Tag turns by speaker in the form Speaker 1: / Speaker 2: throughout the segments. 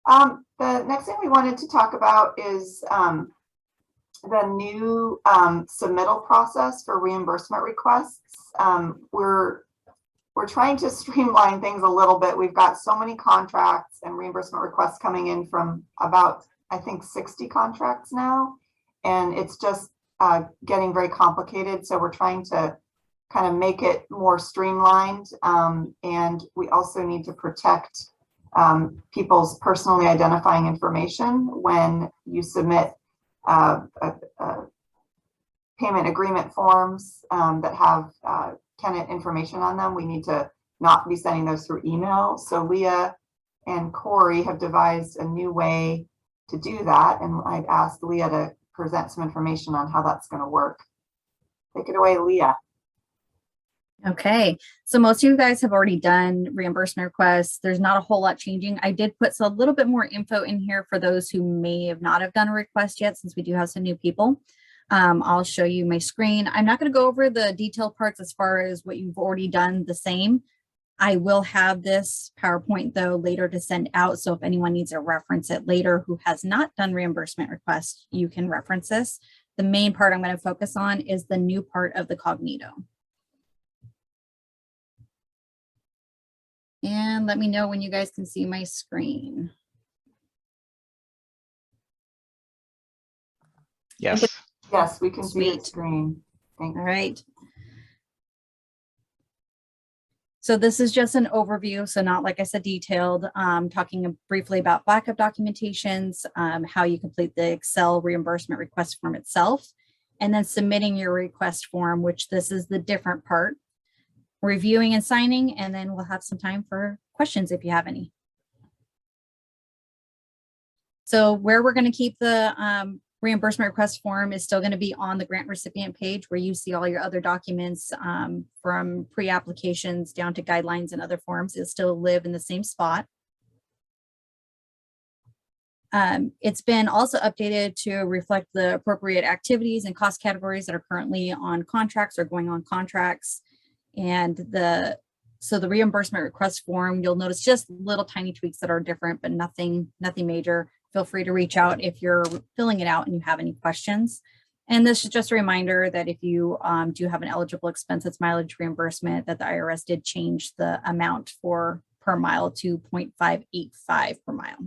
Speaker 1: The next thing we wanted to talk about is the new submittal process for reimbursement requests. We're trying to streamline things a little bit. We've got so many contracts and reimbursement requests coming in from about, I think, 60 contracts now, and it's just getting very complicated. So we're trying to kind of make it more streamlined, and we also need to protect people's personally identifying information when you submit payment agreement forms that have tenant information on them. We need to not be sending those through email. So Leah and Corey have devised a new way to do that, and I've asked Leah to present some information on how that's going to work. Take it away, Leah.
Speaker 2: Okay, so most of you guys have already done reimbursement requests. There's not a whole lot changing. I did put a little bit more info in here for those who may have not have done a request yet, since we do have some new people. I'll show you my screen. I'm not going to go over the detailed parts as far as what you've already done the same. I will have this PowerPoint though later to send out. So if anyone needs to reference it later who has not done reimbursement requests, you can reference this. The main part I'm going to focus on is the new part of the Cognito. And let me know when you guys can see my screen.
Speaker 3: Yes.
Speaker 1: Yes, we can see the
Speaker 2: Sweet.
Speaker 1: screen. Thank you.
Speaker 2: All right. So this is just an overview. So not, like I said, detailed, talking briefly about backup documentations, how you complete the Excel reimbursement request form itself, and then submitting your request form, which this is the different part, reviewing and signing, and then we'll have some time for questions if you have any. So where we're going to keep the reimbursement request form is still going to be on the grant recipient page, where you see all your other documents from pre-applications down to guidelines and other forms. It'll still live in the same spot. It's been also updated to reflect the appropriate activities and cost categories that are currently on contracts or going on contracts. And so the reimbursement request form, you'll notice just little tiny tweaks that are different, but nothing major. Feel free to reach out if you're filling it out and you have any questions. And this is just a reminder that if you do have an eligible expense, it's mileage reimbursement, that the IRS did change the amount for per mile to 0.585 per mile.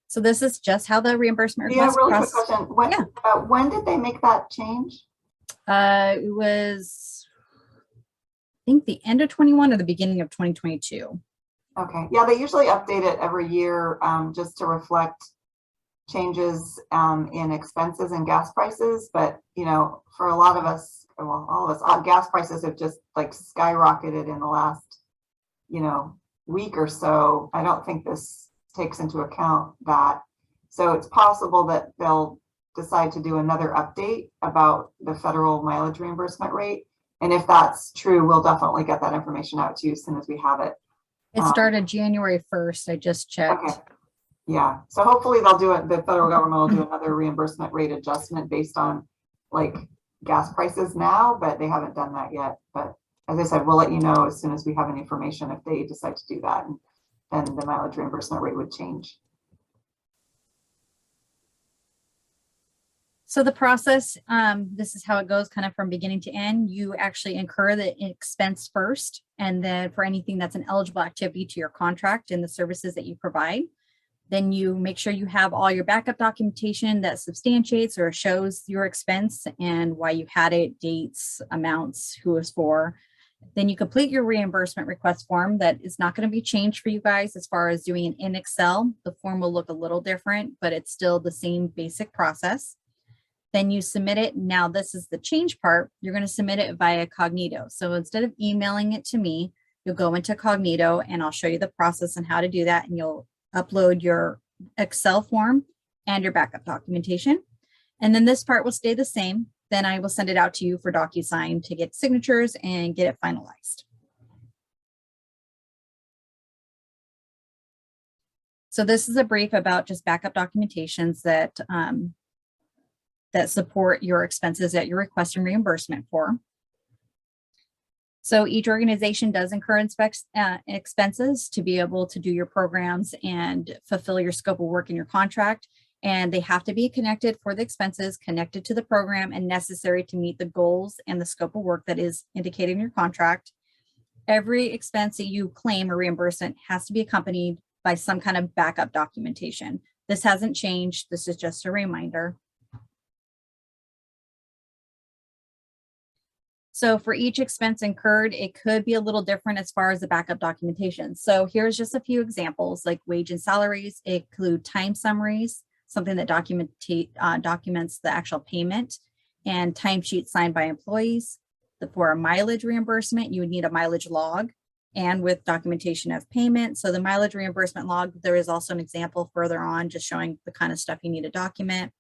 Speaker 2: So this is just how the reimbursement request
Speaker 1: really
Speaker 2: process.
Speaker 1: quick question. When did they make that change?
Speaker 2: It was, I think, the end of 21 or the beginning of 2022.
Speaker 1: Okay. Yeah, they usually update it every year just to reflect changes in expenses and gas prices. But, you know, for a lot of us, well, all of us, gas prices have just like skyrocketed in the last, you know, week or so. I don't think this takes into account that. So it's possible that they'll decide to do another update about the federal mileage reimbursement rate. And if that's true, we'll definitely get that information out to you as soon as we have it.
Speaker 2: It started January 1st. I just checked.
Speaker 1: Okay. Yeah. So hopefully they'll do it. The federal government will do another reimbursement rate adjustment based on like gas prices now, but they haven't done that yet. But as I said, we'll let you know as soon as we have any information if they decide to do that, and then the mileage reimbursement rate would change.
Speaker 2: So the process, this is how it goes kind of from beginning to end. You actually incur the expense first, and then for anything that's an eligible activity to your contract and the services that you provide, then you make sure you have all your backup documentation that substantiates or shows your expense and why you had it, dates, amounts, who it's for. Then you complete your reimbursement request form that is not going to be changed for you guys as far as doing it in Excel. The form will look a little different, but it's still the same basic process. Then you submit it. Now this is the change part. You're going to submit it via Cognito. So instead of emailing it to me, you'll go into Cognito and I'll show you the process and how to do that. And you'll upload your Excel form and your backup documentation. And then this part will stay the same. Then I will send it out to you for DocuSign to get signatures and get it finalized. So this is a brief about just backup documentations that that support your expenses that you're requesting reimbursement for. So each organization does incur expenses to be able to do your programs and fulfill your scope of work in your contract. And they have to be connected for the expenses, connected to the program and necessary to meet the goals and the scope of work that is indicated in your contract. Every expense that you claim or reimbursement has to be accompanied by some kind of backup documentation. This hasn't changed. This is just a reminder. So for each expense incurred, it could be a little different as far as the backup documentation. So here's just a few examples, like wage and salaries include time summaries, something that documents the actual payment, and timesheets signed by employees. For a mileage reimbursement, you would need a mileage log and with documentation of payment. So the mileage reimbursement log, there is also an example further on just showing the kind of stuff you need to document.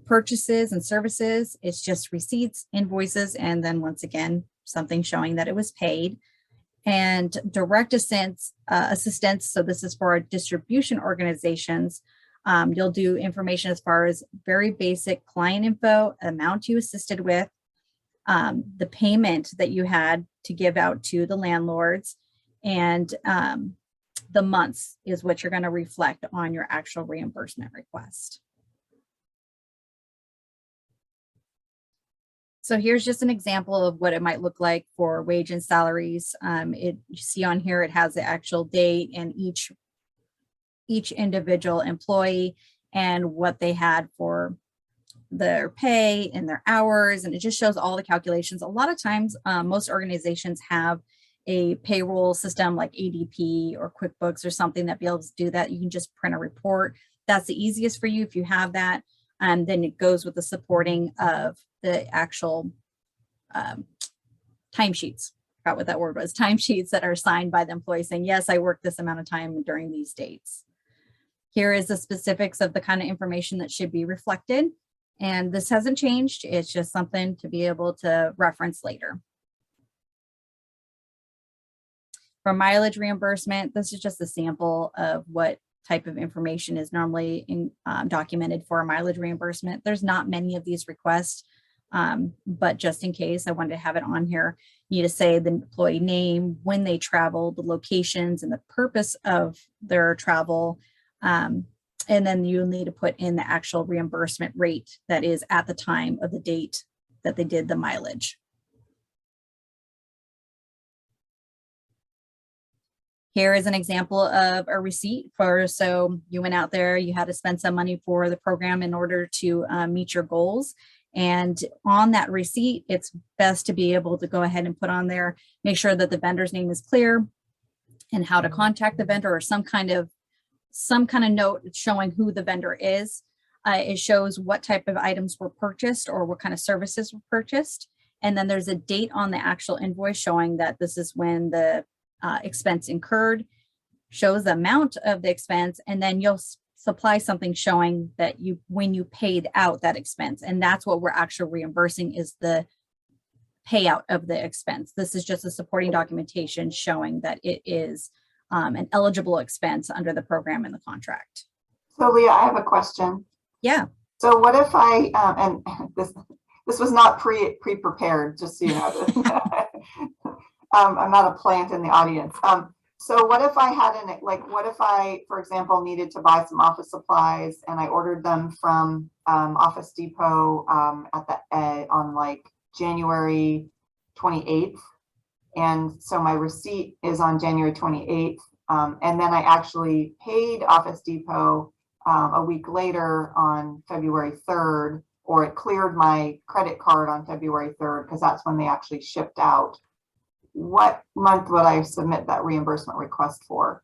Speaker 2: Purchases and services, it's just receipts, invoices, and then once again, something showing that it was paid. And direct assistance, so this is for our distribution organizations. You'll do information as far as very basic client info, amount you assisted with, the payment that you had to give out to the landlords, and the months is what you're going to reflect on your actual reimbursement request. So here's just an example of what it might look like for wage and salaries. You see on here, it has the actual date and each individual employee and what they had for their pay and their hours. And it just shows all the calculations. A lot of times, most organizations have a payroll system like ADP or QuickBooks or something that be able to do that. You can just print a report. That's the easiest for you if you have that. And then it goes with the supporting of the actual timesheets. Forgot what that word was. Timesheets that are signed by the employee saying, yes, I worked this amount of time during these dates. Here is the specifics of the kind of information that should be reflected. And this hasn't changed. It's just something to be able to reference later. For mileage reimbursement, this is just a sample of what type of information is normally documented for a mileage reimbursement. There's not many of these requests, but just in case, I wanted to have it on here. You need to say the employee name, when they travel, the locations, and the purpose of their travel. And then you'll need to put in the actual reimbursement rate that is at the time of the date that they did the mileage. Here is an example of a receipt so you went out there, you had to spend some money for the program in order to meet your goals. And on that receipt, it's best to be able to go ahead and put on there, make sure that the vendor's name is clear and how to contact the vendor, or some kind of note showing who the vendor is. It shows what type of items were purchased or what kind of services were purchased. And then there's a date on the actual invoice showing that this is when the expense incurred, shows the amount of the expense, and then you'll supply something showing that when you paid out that expense. And that's what we're actually reimbursing, is the payout of the expense. This is just a supporting documentation showing that it is an eligible expense under the program and the contract.
Speaker 1: So Leah, I have a question.
Speaker 2: Yeah.
Speaker 1: So what if I, and this was not pre-prepared, just so you know. I'm not a plant in the audience. So what if I had what if I, for example, needed to buy some office supplies and I ordered them from Office Depot on like January 28th. And so my receipt is on January 28th. And then I actually paid Office Depot a week later on February 3rd, or it cleared my credit card on February 3rd, because that's when they actually shipped out. What month would I submit that reimbursement request for?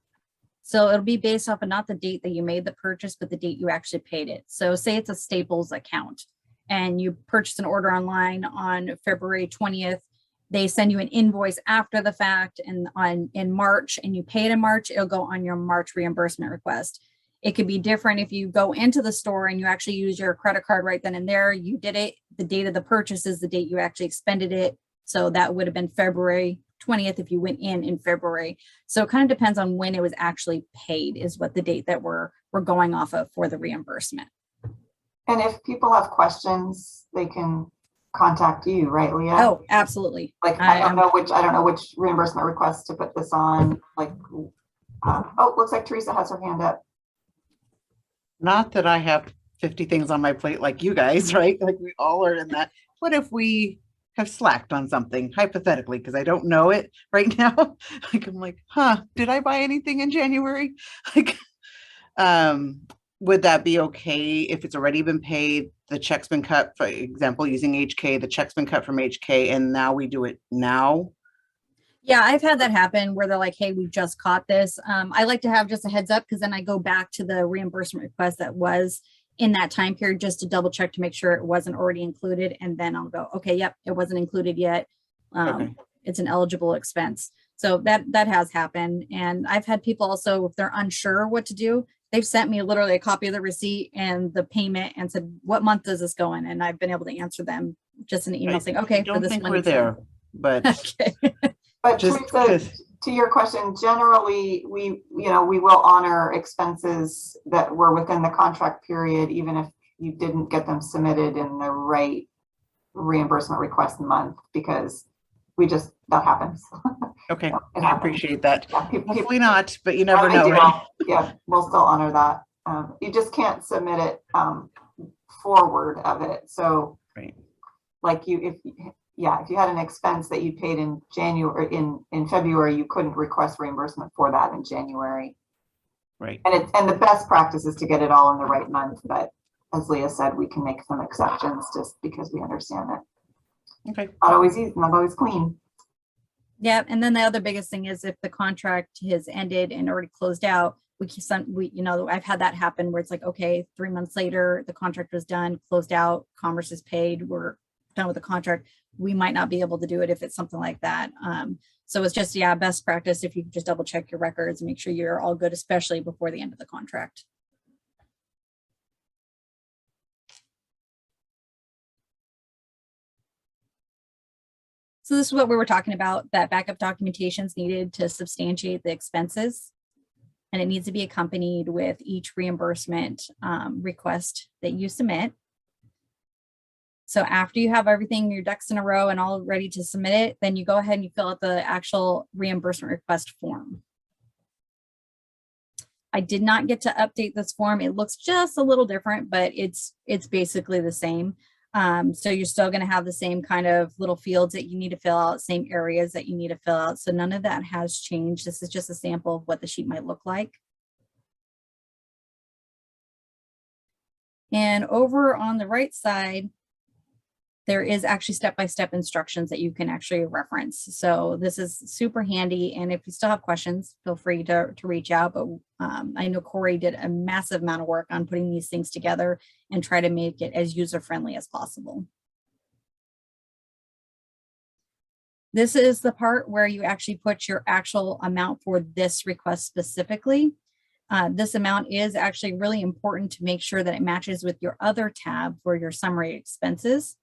Speaker 2: So it'll be based off of not the date that you made the purchase, but the date you actually paid it. So say it's a Staples account and you purchased an order online on February 20th. They send you an invoice after the fact and in March, and you pay it in March, it'll go on your March reimbursement request. It could be different if you go into the store and you actually use your credit card right then and there. You did it. The date of the purchase is the date you actually expended it. So that would have been February 20th if you went in February. So it kind of depends on when it was actually paid, is what the date that we're going off of for the reimbursement.
Speaker 1: And if people have questions, they can contact you, right, Leah?
Speaker 2: Oh, absolutely.
Speaker 1: Like, I don't know which reimbursement request to put this on, like, oh, looks like Teresa has her hand up.
Speaker 3: Not that I have 50 things on my plate like you guys, right? Like we all are in that. What if we have slacked on something, hypothetically, because I don't know it right now? Like I'm like, did I buy anything in January? Like, would that be okay if it's already been paid? The check's been cut, for example, using HK, the check's been cut from HK, and now we do it now?
Speaker 2: Yeah, I've had that happen where they're like, hey, we just caught this. I like to have just a heads up because then I go back to the reimbursement request that was in that time period just to double check to make sure it wasn't already included. And then I'll go, okay, yep, it wasn't included yet.
Speaker 3: Okay.
Speaker 2: It's an eligible expense. So that has happened. And I've had people also, if they're unsure what to do, they've sent me literally a copy of the receipt and the payment and said, what month does this go in? And I've been able to answer them just in an email saying, okay,
Speaker 3: I don't think we're there, but
Speaker 2: okay.
Speaker 1: But
Speaker 3: just
Speaker 1: Teresa, to your question, generally, we will honor expenses that were within the contract period, even if you didn't get them submitted in the right reimbursement request month, because that happens.
Speaker 3: okay,
Speaker 1: So it
Speaker 3: I
Speaker 1: happens.
Speaker 3: appreciate that.
Speaker 1: Yeah,
Speaker 3: Hopefully not, but you never
Speaker 1: they
Speaker 3: know,
Speaker 1: do.
Speaker 3: right?
Speaker 1: Yeah, we'll still honor that. You just can't submit it forward of it. So,
Speaker 3: Right.
Speaker 1: like if you had an expense that you paid in January, in February, you couldn't request reimbursement for that in January.
Speaker 3: Right.
Speaker 1: And the best practice is to get it all in the right month. But as Leah said, we can make some exceptions just because we understand it.
Speaker 3: Okay.
Speaker 1: Not always easy, not always clean.
Speaker 2: Yeah, and then the other biggest thing is if the contract has ended and already closed out, I've had that happen where it's like, okay, 3 months later, the contract was done, closed out, commerce is paid, we're done with the contract. We might not be able to do it if it's something like that. So it's just, best practice if you just double check your records and make sure you're all good, especially before the end of the contract. So this is what we were talking about, that backup documentation is needed to substantiate the expenses. And it needs to be accompanied with each reimbursement request that you submit. So after you have everything, your ducks in a row and all ready to submit it, then you go ahead and you fill out the actual reimbursement request form. I did not get to update this form. It looks just a little different, but it's basically the same. So you're still going to have the same kind of little fields that you need to fill out, same areas that you need to fill out. So none of that has changed. This is just a sample of what the sheet might look like. And over on the right side, there is actually step-by-step instructions that you can actually reference. So this is super handy. And if you still have questions, feel free to reach out. But I know Corey did a massive amount of work on putting these things together and try to make it as user-friendly as possible. This is the part where you actually put your actual amount for this request specifically. This amount is actually really important to make sure that it matches with your other tab for your summary expenses.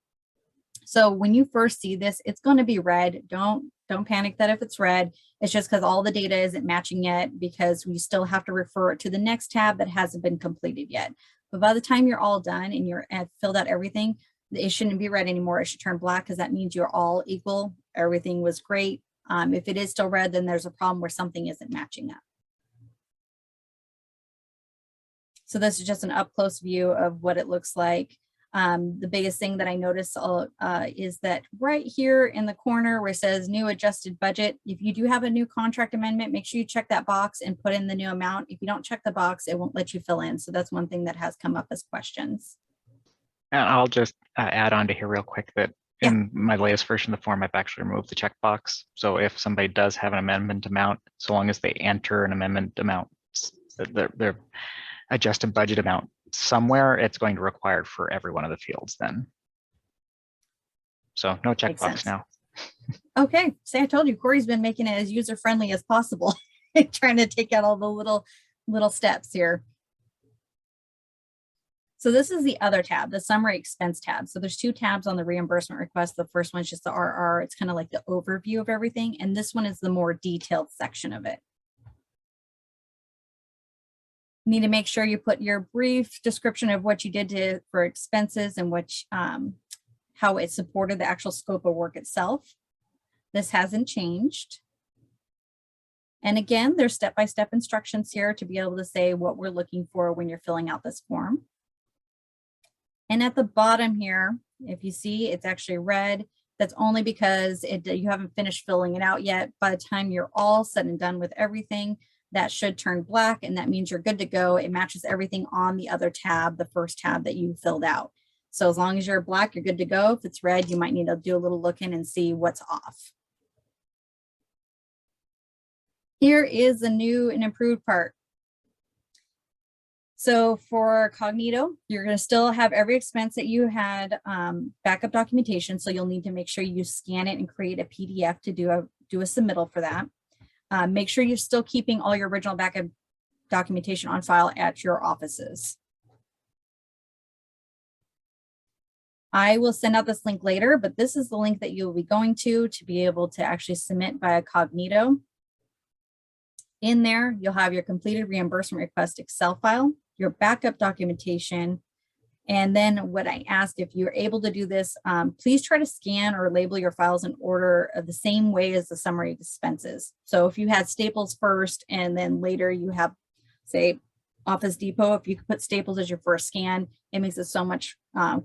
Speaker 2: So when you first see this, it's going to be red. Don't panic that if it's red. It's just because all the data isn't matching yet, because we still have to refer it to the next tab that hasn't been completed yet. But by the time you're all done and you're filled out everything, it shouldn't be red anymore. It should turn black, because that means you're all equal. Everything was great. If it is still red, then there's a problem where something isn't matching up. So this is just an up close view of what it looks like. The biggest thing that I noticed is that right here in the corner where it says new adjusted budget, if you do have a new contract amendment, make sure you check that box and put in the new amount. If you don't check the box, it won't let you fill in. So that's one thing that has come up as questions.
Speaker 4: And I'll just add on to here real quick that in my latest version of the form, I've actually removed the checkbox. So if somebody does have an amendment amount, so long as they enter an amendment amount, their adjusted budget amount somewhere, it's going to require for every one of the fields then. So no checkbox now.
Speaker 2: Okay, see, I told you, Corey's been making it as user-friendly as possible, trying to take out all the little steps here. So this is the other tab, the summary expense tab. So there's two tabs on the reimbursement request. The first one's just the RR. It's kind of like the overview of everything. And this one is the more detailed section of it. You need to make sure you put your brief description of what you did for expenses and how it supported the actual scope of work itself. This hasn't changed. And again, there's step-by-step instructions here to be able to say what we're looking for when you're filling out this form. And at the bottom here, if you see, it's actually red. That's only because you haven't finished filling it out yet. By the time you're all said and done with everything, that should turn black, and that means you're good to go. It matches everything on the other tab, the first tab that you filled out. So as long as you're black, you're good to go. If it's red, you might need to do a little look in and see what's off. Here is a new and improved part. So for Cognito, you're going to still have every expense that you had backup documentation. So you'll need to make sure you scan it and create a PDF to do a submittal for that. Make sure you're still keeping all your original backup documentation on file at your offices. I will send out this link later, but this is the link that you'll be going to be able to actually submit via Cognito. In there, you'll have your completed reimbursement request Excel file, your backup documentation, and then what I asked, if you're able to do this, please try to scan or label your files in order of the same way as the summary expenses. So if you had Staples first and then later you have, say, Office Depot, if you could put Staples as your first scan, it makes it so much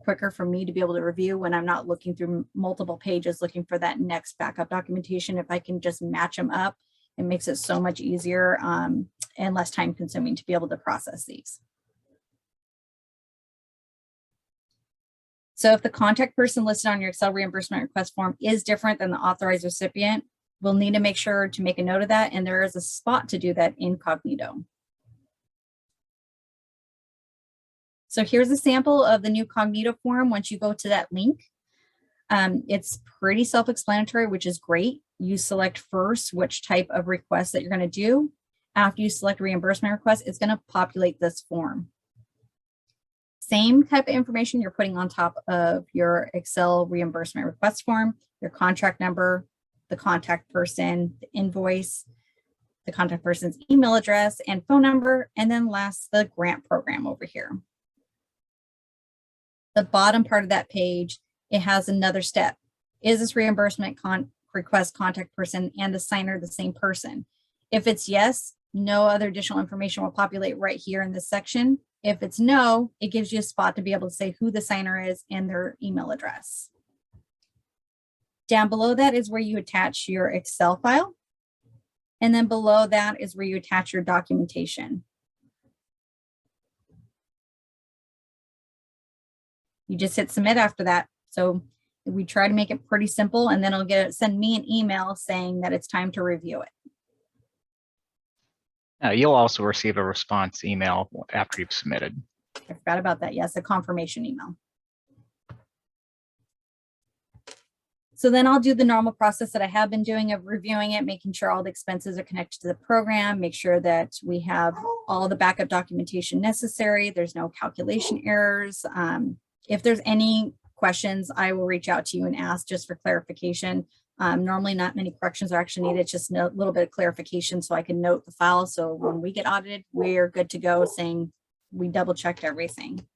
Speaker 2: quicker for me to be able to review when I'm not looking through multiple pages looking for that next backup documentation. If I can just match them up, it makes it so much easier and less time consuming to be able to process these. So if the contact person listed on your Excel reimbursement request form is different than the authorized recipient, we'll need to make sure to make a note of that. And there is a spot to do that in Cognito. So here's a sample of the new Cognito form. Once you go to that link, it's pretty self-explanatory, which is great. You select first which type of request that you're going to do. After you select reimbursement request, it's going to populate this form. Same type of information you're putting on top of your Excel reimbursement request form, your contract number, the contact person, the invoice, the contact person's email address and phone number, and then last, the grant program over here. The bottom part of that page, it has another step. Is this reimbursement request contact person and the signer the same person? If it's yes, no other additional information will populate right here in this section. If it's no, it gives you a spot to be able to say who the signer is and their email address. Down below that is where you attach your Excel file. And then below that is where you attach your documentation. You just hit submit after that. So we try to make it pretty simple, and then it'll send me an email saying that it's time to review it.
Speaker 4: You'll also receive a response email after you've submitted.
Speaker 2: I forgot about that. Yes, a confirmation email. So then I'll do the normal process that I have been doing of reviewing it, making sure all the expenses are connected to the program, make sure that we have all the backup documentation necessary. There's no calculation errors. If there's any questions, I will reach out to you and ask just for clarification. Normally not many corrections are actually needed, just a little bit of clarification so I can note the file. So when we get audited, we're good to go saying we double checked everything.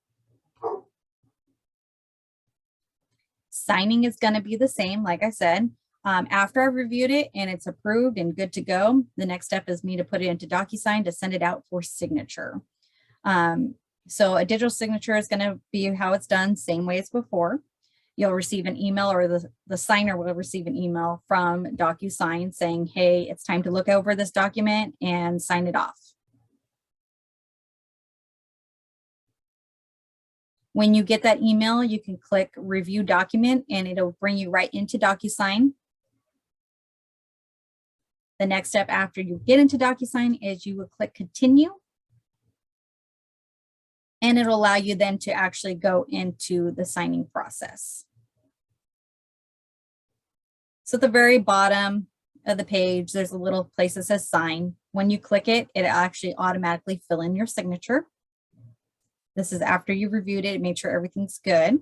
Speaker 2: Signing is going to be the same, like I said. After I've reviewed it and it's approved and good to go, the next step is me to put it into DocuSign to send it out for signature. So a digital signature is going to be how it's done, same way as before. You'll receive an email, or the signer will receive an email from DocuSign saying, hey, it's time to look over this document and sign it off. When you get that email, you can click review document and it'll bring you right into DocuSign. The next step after you get into DocuSign is you will click continue. And it'll allow you then to actually go into the signing process. So at the very bottom of the page, there's a little place that says sign. When you click it, it actually automatically fill in your signature. This is after you've reviewed it, make sure everything's good.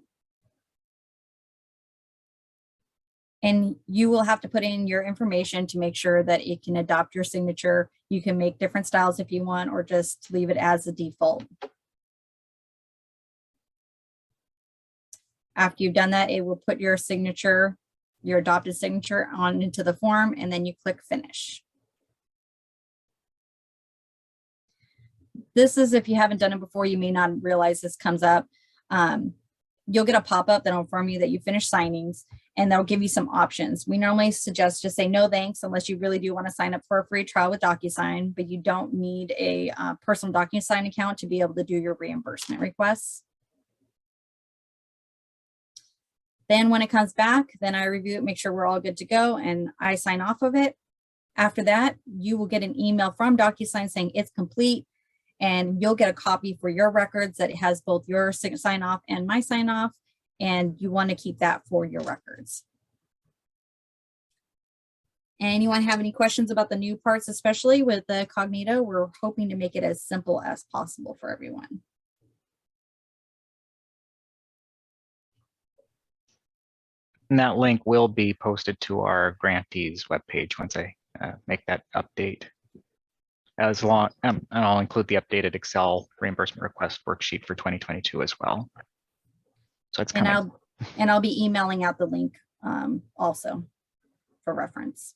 Speaker 2: And you will have to put in your information to make sure that it can adopt your signature. You can make different styles if you want, or just leave it as the default. After you've done that, it will put your signature, your adopted signature on into the form, and then you click finish. This is, if you haven't done it before, you may not realize this comes up. You'll get a pop-up that'll inform you that you finished signings, and they'll give you some options. We normally suggest just say no thanks unless you really do want to sign up for a free trial with DocuSign, but you don't need a personal DocuSign account to be able to do your reimbursement requests. Then when it comes back, then I review it, make sure we're all good to go, and I sign off of it. After that, you will get an email from DocuSign saying it's complete, and you'll get a copy for your records that has both your sign off and my sign off, and you want to keep that for your records. Anyone have any questions about the new parts, especially with the Cognito? We're hoping to make it as simple as possible for everyone.
Speaker 4: And that link will be posted to our grantees webpage once I make that update. As long, and I'll include the updated Excel reimbursement request worksheet for 2022 as well. So it's coming.
Speaker 2: And I'll be emailing out the link also for reference.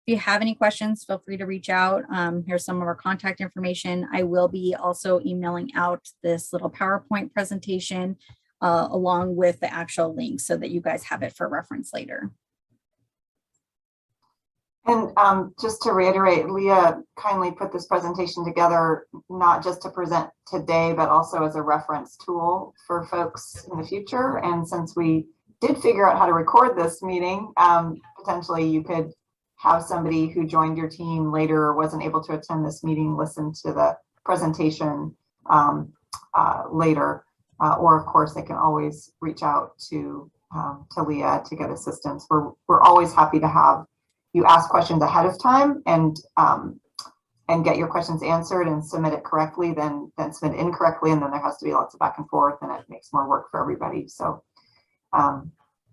Speaker 2: If you have any questions, feel free to reach out. Here's some of our contact information. I will be also emailing out this little PowerPoint presentation along with the actual link so that you guys have it for reference later.
Speaker 1: And just to reiterate, Leah kindly put this presentation together, not just to present today, but also as a reference tool for folks in the future. And since we did figure out how to record this meeting, potentially you could have somebody who joined your team later or wasn't able to attend this meeting listen to the presentation later. Or of course, they can always reach out to Leah to get assistance. We're always happy to have you ask questions ahead of time and get your questions answered and submit it correctly, then submit incorrectly, and then there has to be lots of back and forth, and it makes more work for everybody. So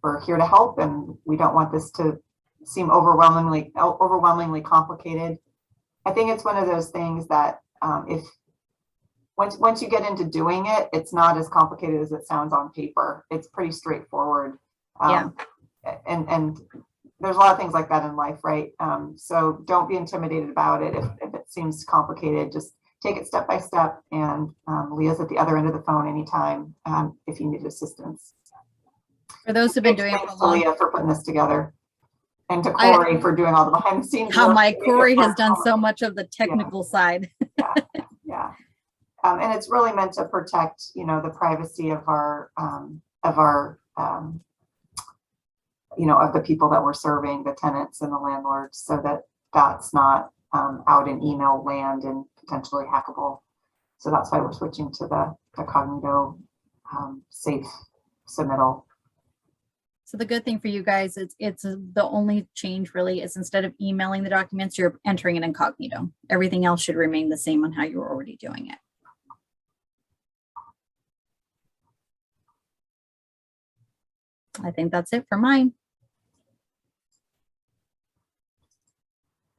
Speaker 1: we're here to help, and we don't want this to seem overwhelmingly complicated. I think it's one of those things that once you get into doing it, it's not as complicated as it sounds on paper. It's pretty straightforward.
Speaker 2: Yeah.
Speaker 1: And there's a lot of things like that in life, right? So don't be intimidated about it. If it seems complicated, just take it step by step. And Leah's at the other end of the phone anytime if you need assistance.
Speaker 2: For those who've been doing it for a long
Speaker 1: Leah for putting this together, and to Corey for doing all the behind the scenes.
Speaker 2: Corey has done so much of the technical side.
Speaker 1: Yeah. And it's really meant to protect, the privacy of our of the people that we're serving, the tenants and the landlords, so that that's not out in email land and potentially hackable. So that's why we're switching to the Cognito safe submittal.
Speaker 2: So the good thing for you guys is it's the only change really is instead of emailing the documents, you're entering it incognito. Everything else should remain the same on how you were already doing it. I think that's it for mine.